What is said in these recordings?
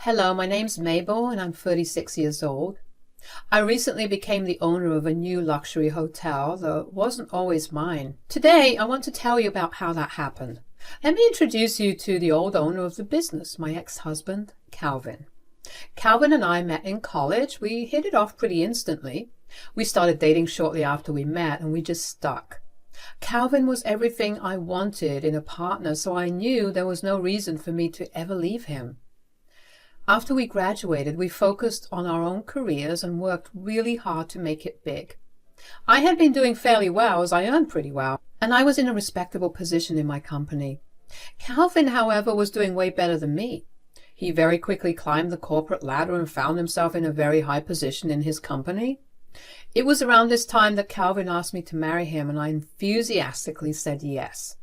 Hello, my name's Mabel and I'm 36 years old. I recently became the owner of a new luxury hotel, though it wasn't always mine. Today, I want to tell you about how that happened. Let me introduce you to the old owner of the business, my ex-husband, Calvin. Calvin and I met in college. We hit it off pretty instantly. We started dating shortly after we met and we just stuck. Calvin was everything I wanted in a partner, so I knew there was no reason for me to ever leave him. After we graduated, we focused on our own careers and worked really hard to make it big. I had been doing fairly well as I earned pretty well, and I was in a respectable position in my company. Calvin, however, was doing way better than me. He very quickly climbed the corporate ladder and found himself in a very high position in his company. It was around this time that Calvin asked me to marry him, and I enthusiastically said yes.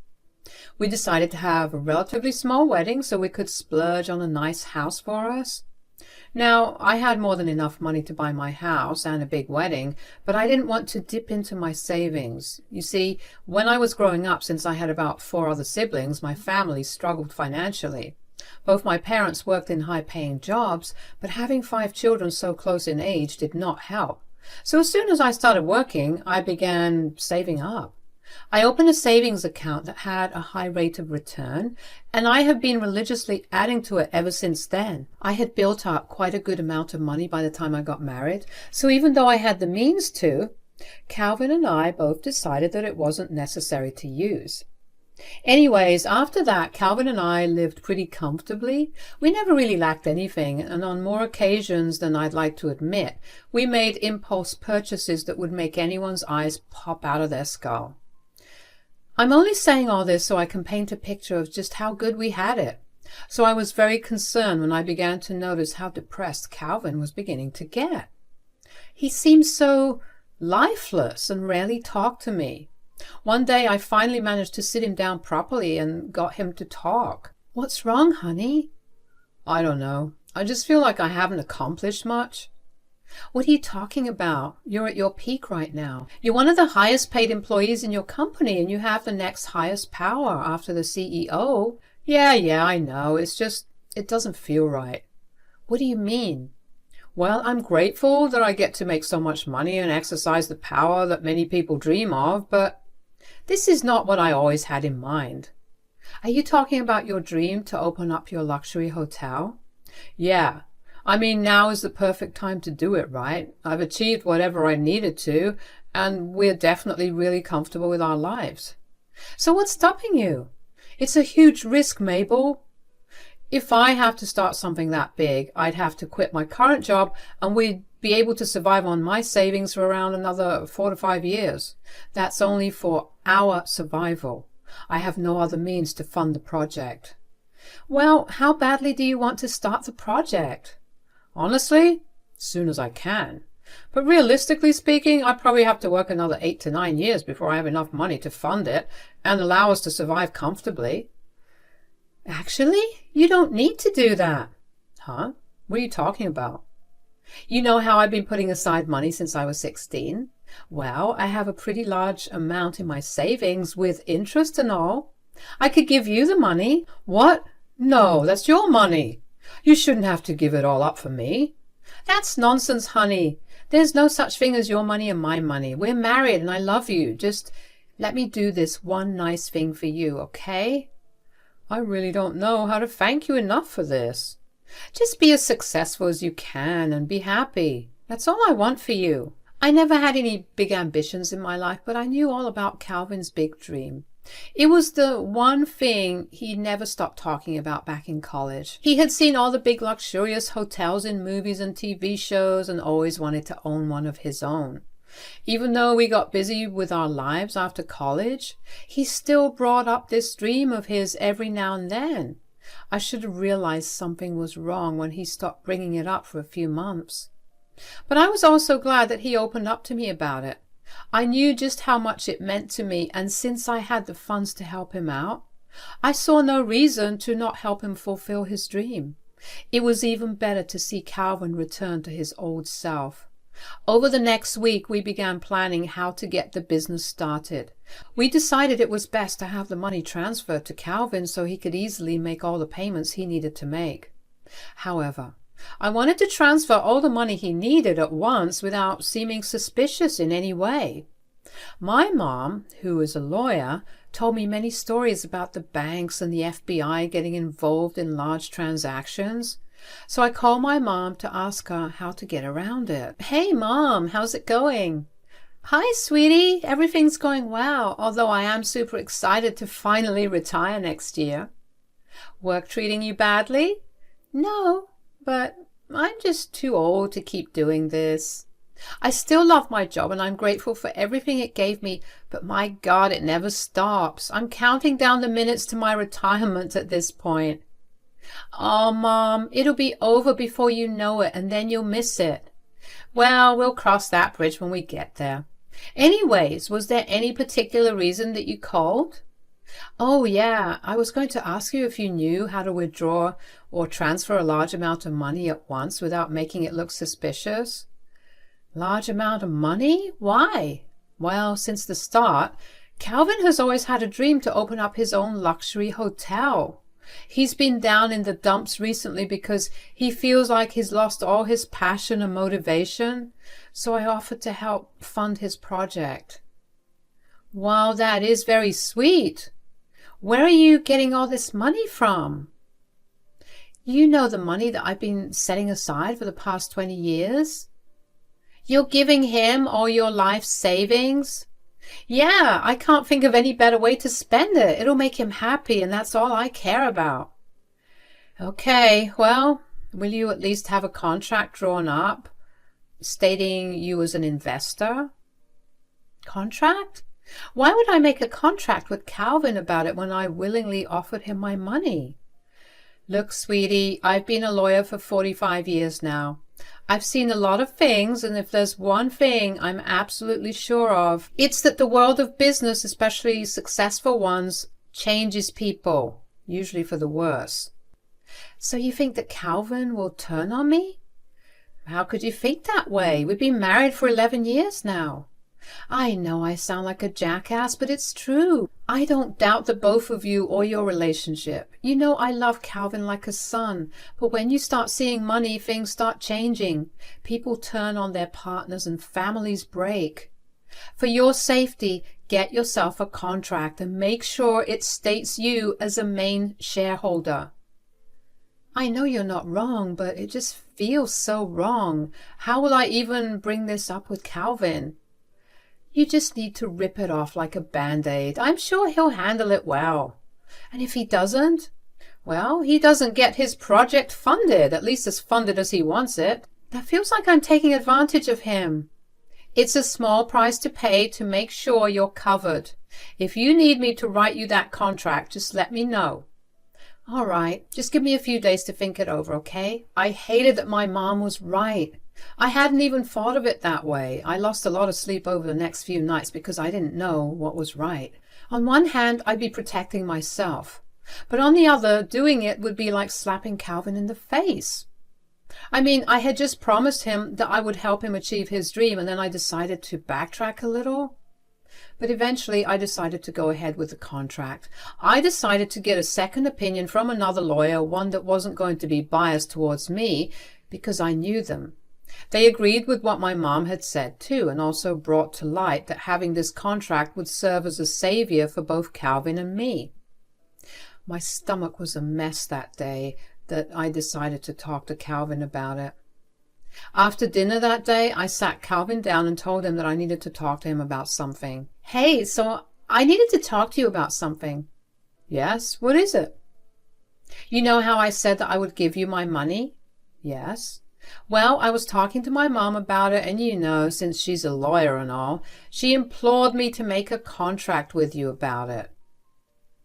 We decided to have a relatively small wedding so we could splurge on a nice house for us. Now, I had more than enough money to buy my house and a big wedding, but I didn't want to dip into my savings. You see, when I was growing up, since I had about 4 other siblings, my family struggled financially. Both my parents worked in high-paying jobs, but having 5 children so close in age did not help. So as soon as I started working, I began saving up. I opened a savings account that had a high rate of return, and I have been religiously adding to it ever since then. I had built up quite a good amount of money by the time I got married, so even though I had the means to, Calvin and I both decided that it wasn't necessary to use. Anyways, after that, Calvin and I lived pretty comfortably. We never really lacked anything, and on more occasions than I'd like to admit, we made impulse purchases that would make anyone's eyes pop out of their skull. I'm only saying all this so I can paint a picture of just how good we had it. So I was very concerned when I began to notice how depressed Calvin was beginning to get. He seemed so lifeless and rarely talked to me. One day I finally managed to sit him down properly and got him to talk. "What's wrong, honey?" "I don't know. I just feel like I haven't accomplished much." "What are you talking about? You're at your peak right now. You're one of the highest paid employees in your company and you have the next highest power after the CEO. Yeah, I know. It's just, it doesn't feel right." "What do you mean?" "Well, I'm grateful that I get to make so much money and exercise the power that many people dream of, but this is not what I always had in mind." "Are you talking about your dream to open up your luxury hotel?" "Yeah. I mean, now is the perfect time to do it, right? I've achieved whatever I needed to, and we're definitely really comfortable with our lives." "So what's stopping you?" "It's a huge risk, Mabel. If I have to start something that big, I'd have to quit my current job and we'd be able to survive on my savings for around another 4 to 5 years. That's only for our survival. I have no other means to fund the project." "Well, how badly do you want to start the project?" "Honestly, as soon as I can. But realistically speaking, I probably have to work another 8 to 9 years before I have enough money to fund it and allow us to survive comfortably." "Actually, you don't need to do that." "Huh? What are you talking about?" "You know how I've been putting aside money since I was 16? Well, I have a pretty large amount in my savings with interest and all. I could give you the money." "What? No, that's your money. You shouldn't have to give it all up for me." "That's nonsense, honey. There's no such thing as your money and my money. We're married and I love you. Just let me do this one nice thing for you, okay?" "I really don't know how to thank you enough for this." "Just be as successful as you can and be happy. That's all I want for you." I never had any big ambitions in my life, but I knew all about Calvin's big dream. It was the one thing he never stopped talking about back in college. He had seen all the big luxurious hotels in movies and TV shows and always wanted to own one of his own. Even though we got busy with our lives after college, he still brought up this dream of his every now and then. I should have realized something was wrong when he stopped bringing it up for a few months. But I was also glad that he opened up to me about it. I knew just how much it meant to me, and since I had the funds to help him out, I saw no reason to not help him fulfill his dream. It was even better to see Calvin return to his old self. Over the next week, we began planning how to get the business started. We decided it was best to have the money transferred to Calvin so he could easily make all the payments he needed to make. However, I wanted to transfer all the money he needed at once without seeming suspicious in any way. My mom, who is a lawyer, told me many stories about the banks and the FBI getting involved in large transactions. So I called my mom to ask her how to get around it. Hey, Mom, how's it going? Hi, sweetie. Everything's going well, although I am super excited to finally retire next year. Work treating you badly? No, but I'm just too old to keep doing this. I still love my job and I'm grateful for everything it gave me, but my God, it never stops. I'm counting down the minutes to my retirement at this point. Oh, Mom, it'll be over before you know it, and then you'll miss it. Well, we'll cross that bridge when we get there. Anyways, was there any particular reason that you called? Oh, yeah, I was going to ask you if you knew how to withdraw or transfer a large amount of money at once without making it look suspicious. Large amount of money? Why? Well, since the start, Calvin has always had a dream to open up his own luxury hotel. He's been down in the dumps recently because he feels like he's lost all his passion and motivation, so I offered to help fund his project. Wow, that is very sweet. Where are you getting all this money from? You know, the money that I've been setting aside for the past 20 years? You're giving him all your life savings? Yeah, I can't think of any better way to spend it. It'll make him happy, and that's all I care about. Okay, well, will you at least have a contract drawn up stating you as an investor? Contract? Why would I make a contract with Calvin about it when I willingly offered him my money? Look, sweetie, I've been a lawyer for 45 years now. I've seen a lot of things, and if there's one thing I'm absolutely sure of, it's that the world of business, especially successful ones, changes people, usually for the worse. So you think that Calvin will turn on me? How could you think that way? We've been married for 11 years now. I know I sound like a jackass, but it's true. I don't doubt the both of you or your relationship. You know I love Calvin like a son, but when you start seeing money, things start changing. People turn on their partners and families break. For your safety, get yourself a contract and make sure it states you as a main shareholder. I know you're not wrong, but it just feels so wrong. How will I even bring this up with Calvin? You just need to rip it off like a Band-Aid. I'm sure he'll handle it well. And if he doesn't, well, he doesn't get his project funded, at least as funded as he wants it. That feels like I'm taking advantage of him. It's a small price to pay to make sure you're covered. If you need me to write you that contract, just let me know. All right, just give me a few days to think it over, okay? I hated that my mom was right. I hadn't even thought of it that way. I lost a lot of sleep over the next few nights because I didn't know what was right. On one hand, I'd be protecting myself, but on the other, doing it would be like slapping Calvin in the face. I mean, I had just promised him that I would help him achieve his dream, and then I decided to backtrack a little. But eventually I decided to go ahead with the contract. I decided to get a second opinion from another lawyer, one that wasn't going to be biased towards me, because I knew them. They agreed with what my mom had said too, and also brought to light that having this contract would serve as a savior for both Calvin and me. My stomach was a mess that day that I decided to talk to Calvin about it. After dinner that day, I sat Calvin down and told him that I needed to talk to him about something. Hey, so I needed to talk to you about something. Yes, what is it? You know how I said that I would give you my money? Yes. Well, I was talking to my mom about it, and you know, since she's a lawyer and all, she implored me to make a contract with you about it.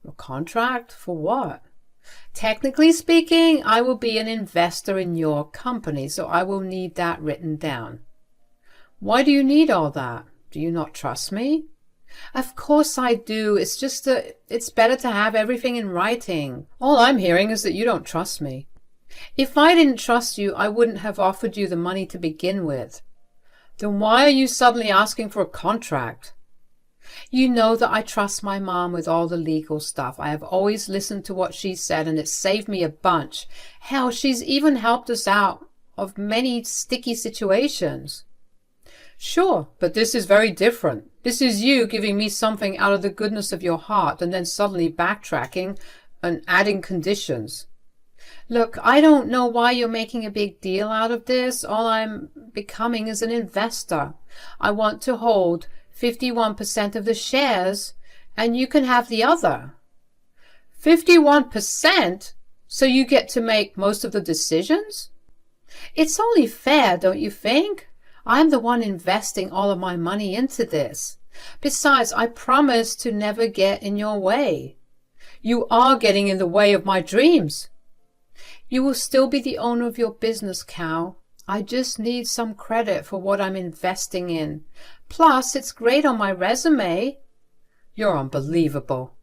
A contract? For what? Technically speaking, I will be an investor in your company, so I will need that written down. Why do you need all that? Do you not trust me? Of course I do. It's just that it's better to have everything in writing. All I'm hearing is that you don't trust me. If I didn't trust you, I wouldn't have offered you the money to begin with. Then why are you suddenly asking for a contract? You know that I trust my mom with all the legal stuff. I have always listened to what she said, and it saved me a bunch. Hell, she's even helped us out of many sticky situations. Sure, but this is very different. This is you giving me something out of the goodness of your heart and then suddenly backtracking and adding conditions. Look, I don't know why you're making a big deal out of this. All I'm becoming is an investor. I want to hold 51% of the shares, and you can have the other. 51%? So you get to make most of the decisions? It's only fair, don't you think? I'm the one investing all of my money into this. Besides, I promise to never get in your way. You are getting in the way of my dreams. You will still be the owner of your business, Cal. I just need some credit for what I'm investing in. Plus, it's great on my resume. You're unbelievable.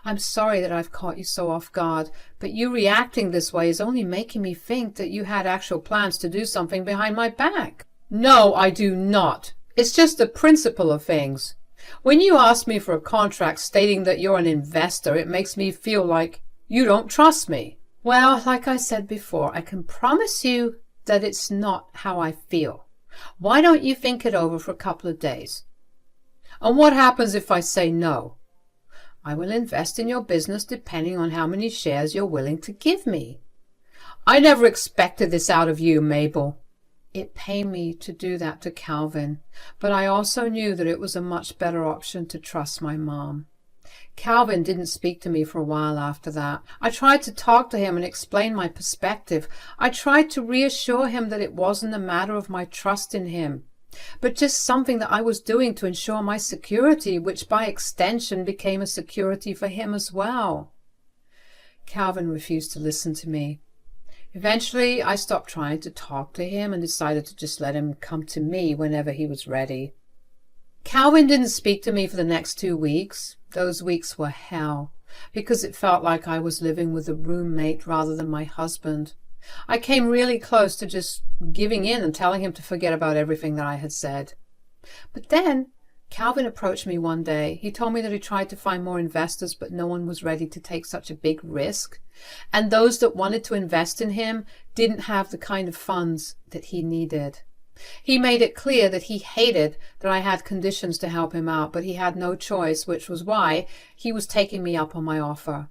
I'm sorry that I've caught you so off guard, but you reacting this way is only making me think that you had actual plans to do something behind my back. No, I do not. It's just the principle of things. When you ask me for a contract stating that you're an investor, it makes me feel like you don't trust me. Well, like I said before, I can promise you that it's not how I feel. Why don't you think it over for a couple of days? And what happens if I say no? I will invest in your business depending on how many shares you're willing to give me. I never expected this out of you, Mabel. It pained me to do that to Calvin, but I also knew that it was a much better option to trust my mom. Calvin didn't speak to me for a while after that. I tried to talk to him and explain my perspective. I tried to reassure him that it wasn't a matter of my trust in him, but just something that I was doing to ensure my security, which by extension became a security for him as well. Calvin refused to listen to me. Eventually, I stopped trying to talk to him and decided to just let him come to me whenever he was ready. Calvin didn't speak to me for the next 2 weeks. Those weeks were hell, because it felt like I was living with a roommate rather than my husband. I came really close to just giving in and telling him to forget about everything that I had said. But then Calvin approached me one day. He told me that he tried to find more investors, but no one was ready to take such a big risk. And those that wanted to invest in him didn't have the kind of funds that he needed. He made it clear that he hated that I had conditions to help him out, but he had no choice, which was why he was taking me up on my offer.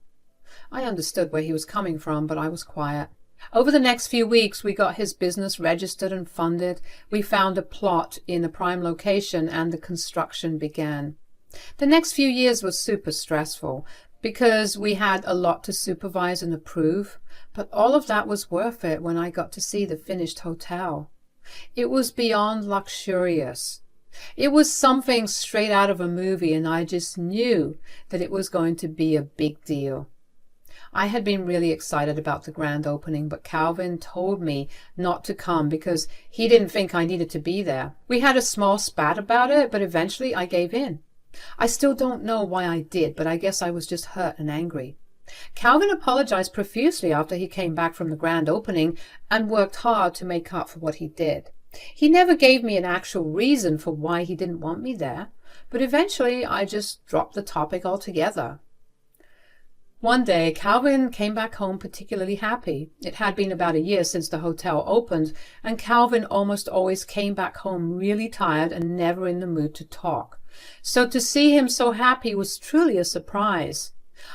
I understood where he was coming from, but I was quiet. Over the next few weeks, we got his business registered and funded. We found a plot in a prime location, and the construction began. The next few years was super stressful because we had a lot to supervise and approve, but all of that was worth it when I got to see the finished hotel. It was beyond luxurious. It was something straight out of a movie, and I just knew that it was going to be a big deal. I had been really excited about the grand opening, but Calvin told me not to come because he didn't think I needed to be there. We had a small spat about it, but eventually I gave in. I still don't know why I did, but I guess I was just hurt and angry. Calvin apologized profusely after he came back from the grand opening and worked hard to make up for what he did. He never gave me an actual reason for why he didn't want me there, but eventually I just dropped the topic altogether. One day, Calvin came back home particularly happy. It had been about a year since the hotel opened, and Calvin almost always came back home really tired and never in the mood to talk. So to see him so happy was truly a surprise.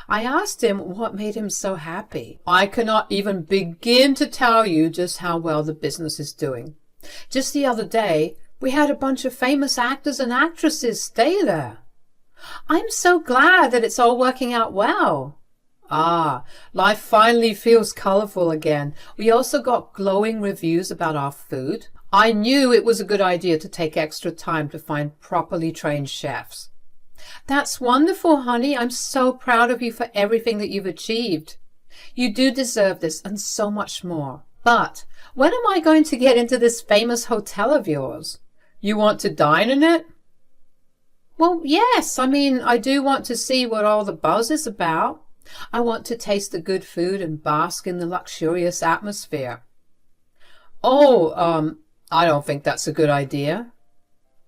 I asked him what made him so happy. I cannot even begin to tell you just how well the business is doing. Just the other day, we had a bunch of famous actors and actresses stay there. I'm so glad that it's all working out well. Ah, life finally feels colorful again. We also got glowing reviews about our food. I knew it was a good idea to take extra time to find properly trained chefs. That's wonderful, honey. I'm so proud of you for everything that you've achieved. You do deserve this and so much more. But when am I going to get into this famous hotel of yours? You want to dine in it? Well, yes. I do want to see what all the buzz is about. I want to taste the good food and bask in the luxurious atmosphere. Oh, I don't think that's a good idea.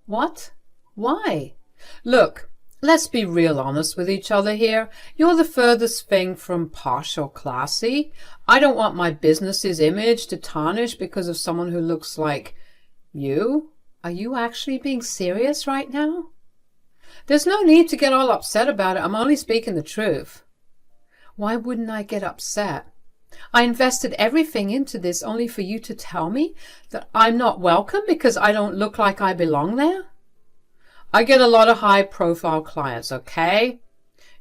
What? Why? Look, let's be real honest with each other here. You're the furthest thing from posh or classy. I don't want my business's image to tarnish because of someone who looks like you. Are you actually being serious right now? There's no need to get all upset about it. I'm only speaking the truth. Why wouldn't I get upset? I invested everything into this only for you to tell me that I'm not welcome because I don't look like I belong there? I get a lot of high-profile clients, okay?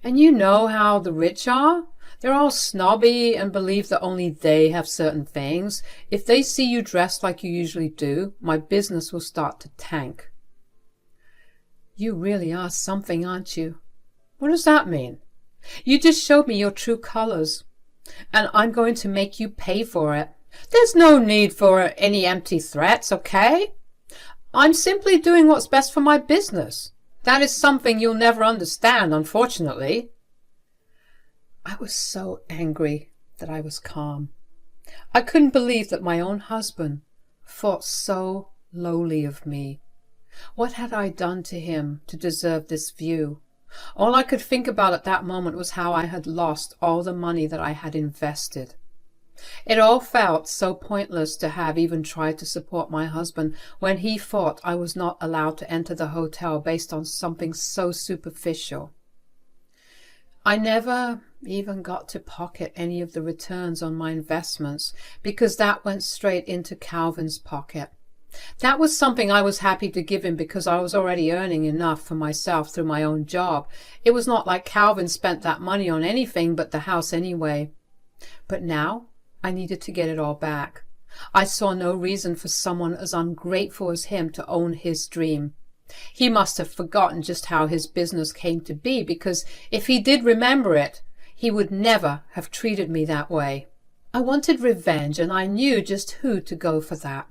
And you know how the rich are? They're all snobby and believe that only they have certain things. If they see you dressed like you usually do, my business will start to tank. You really are something, aren't you? What does that mean? You just showed me your true colors, and I'm going to make you pay for it. There's no need for any empty threats, okay? I'm simply doing what's best for my business. That is something you'll never understand, unfortunately. I was so angry that I was calm. I couldn't believe that my own husband thought so lowly of me. What had I done to him to deserve this view? All I could think about at that moment was how I had lost all the money that I had invested. It all felt so pointless to have even tried to support my husband when he thought I was not allowed to enter the hotel based on something so superficial. I never even got to pocket any of the returns on my investments because that went straight into Calvin's pocket. That was something I was happy to give him because I was already earning enough for myself through my own job. It was not like Calvin spent that money on anything but the house anyway. But now I needed to get it all back. I saw no reason for someone as ungrateful as him to own his dream. He must have forgotten just how his business came to be, because if he did remember it, he would never have treated me that way. I wanted revenge, and I knew just who to go for that.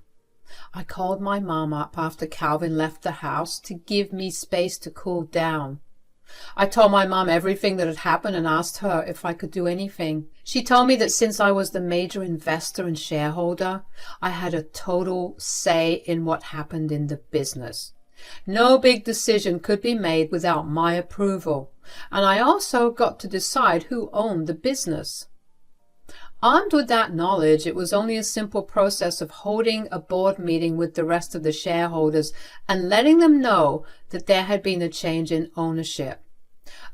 I called my mom up after Calvin left the house to give me space to cool down. I told my mom everything that had happened and asked her if I could do anything. She told me that since I was the major investor and shareholder, I had a total say in what happened in the business. No big decision could be made without my approval, and I also got to decide who owned the business. Armed with that knowledge, it was only a simple process of holding a board meeting with the rest of the shareholders and letting them know that there had been a change in ownership.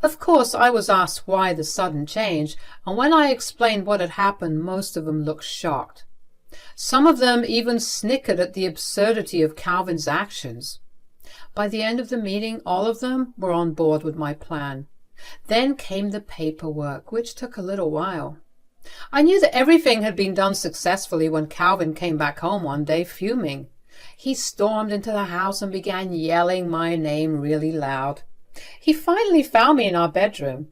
Of course, I was asked why the sudden change, and when I explained what had happened, most of them looked shocked. Some of them even snickered at the absurdity of Calvin's actions. By the end of the meeting, all of them were on board with my plan. Then came the paperwork, which took a little while. I knew that everything had been done successfully when Calvin came back home one day, fuming. He stormed into the house and began yelling my name really loud. He finally found me in our bedroom.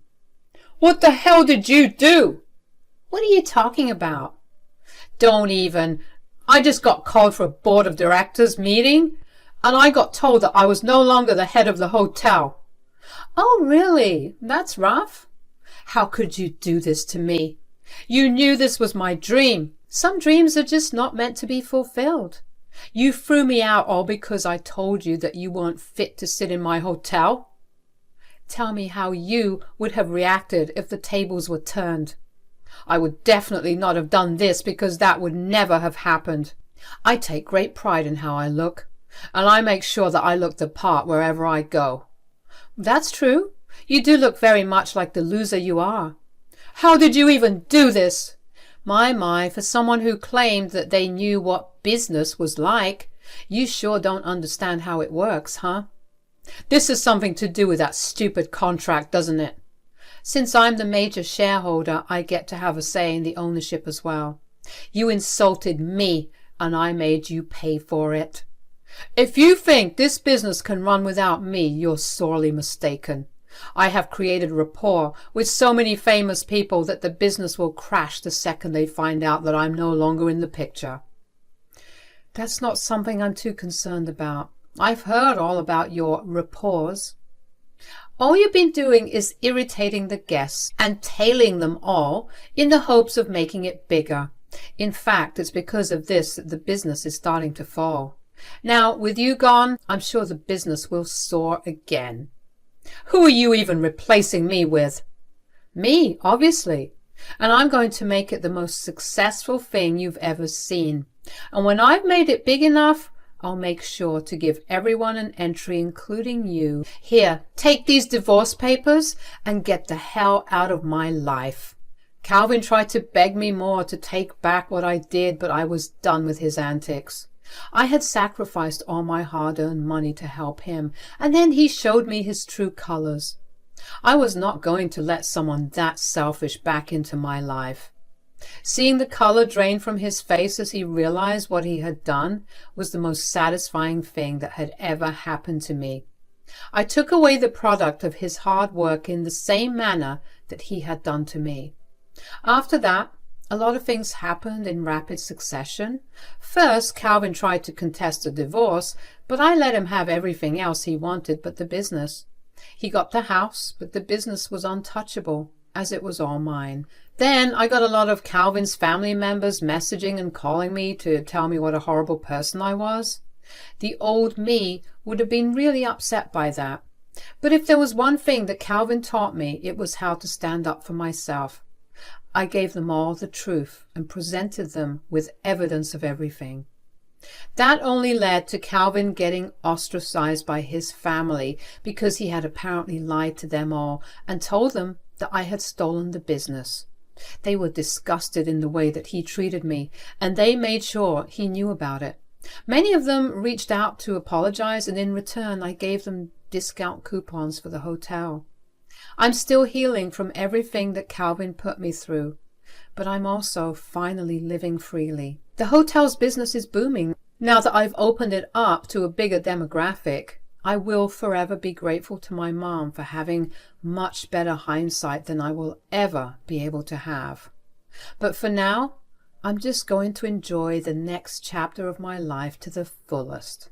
"What the hell did you do?" "What are you talking about?" "Don't even. I just got called for a board of directors meeting, and I got told that I was no longer the head of the hotel." "Oh, really? That's rough. How could you do this to me? You knew this was my dream. Some dreams are just not meant to be fulfilled. You threw me out all because I told you that you weren't fit to sit in my hotel. Tell me how you would have reacted if the tables were turned. I would definitely not have done this because that would never have happened. I take great pride in how I look, and I make sure that I look the part wherever I go." "That's true. You do look very much like the loser you are." "How did you even do this?" My, for someone who claimed that they knew what business was like, you sure don't understand how it works, huh? This has something to do with that stupid contract, doesn't it? Since I'm the major shareholder, I get to have a say in the ownership as well. You insulted me, and I made you pay for it. If you think this business can run without me, you're sorely mistaken. I have created rapport with so many famous people that the business will crash the second they find out that I'm no longer in the picture." "That's not something I'm too concerned about. I've heard all about your rapports. All you've been doing is irritating the guests and tailing them all in the hopes of making it bigger. In fact, it's because of this that the business is starting to fall. Now, with you gone, I'm sure the business will soar again. Who are you even replacing me with? Me, obviously. And I'm going to make it the most successful thing you've ever seen. And when I've made it big enough, I'll make sure to give everyone an entry, including you. Here, take these divorce papers and get the hell out of my life. Calvin tried to beg me more to take back what I did, but I was done with his antics. I had sacrificed all my hard-earned money to help him, and then he showed me his true colors. I was not going to let someone that selfish back into my life. Seeing the color drain from his face as he realized what he had done was the most satisfying thing that had ever happened to me. I took away the product of his hard work in the same manner that he had done to me. After that, a lot of things happened in rapid succession. First, Calvin tried to contest a divorce, but I let him have everything else he wanted but the business. He got the house, but the business was untouchable, as it was all mine. Then I got a lot of Calvin's family members messaging and calling me to tell me what a horrible person I was. The old me would have been really upset by that. But if there was one thing that Calvin taught me, it was how to stand up for myself. I gave them all the truth and presented them with evidence of everything. That only led to Calvin getting ostracized by his family because he had apparently lied to them all and told them that I had stolen the business. They were disgusted in the way that he treated me, and they made sure he knew about it. Many of them reached out to apologize, and in return I gave them discount coupons for the hotel. I'm still healing from everything that Calvin put me through, but I'm also finally living freely. The hotel's business is booming. Now that I've opened it up to a bigger demographic, I will forever be grateful to my mom for having much better hindsight than I will ever be able to have. But for now, I'm just going to enjoy the next chapter of my life to the fullest.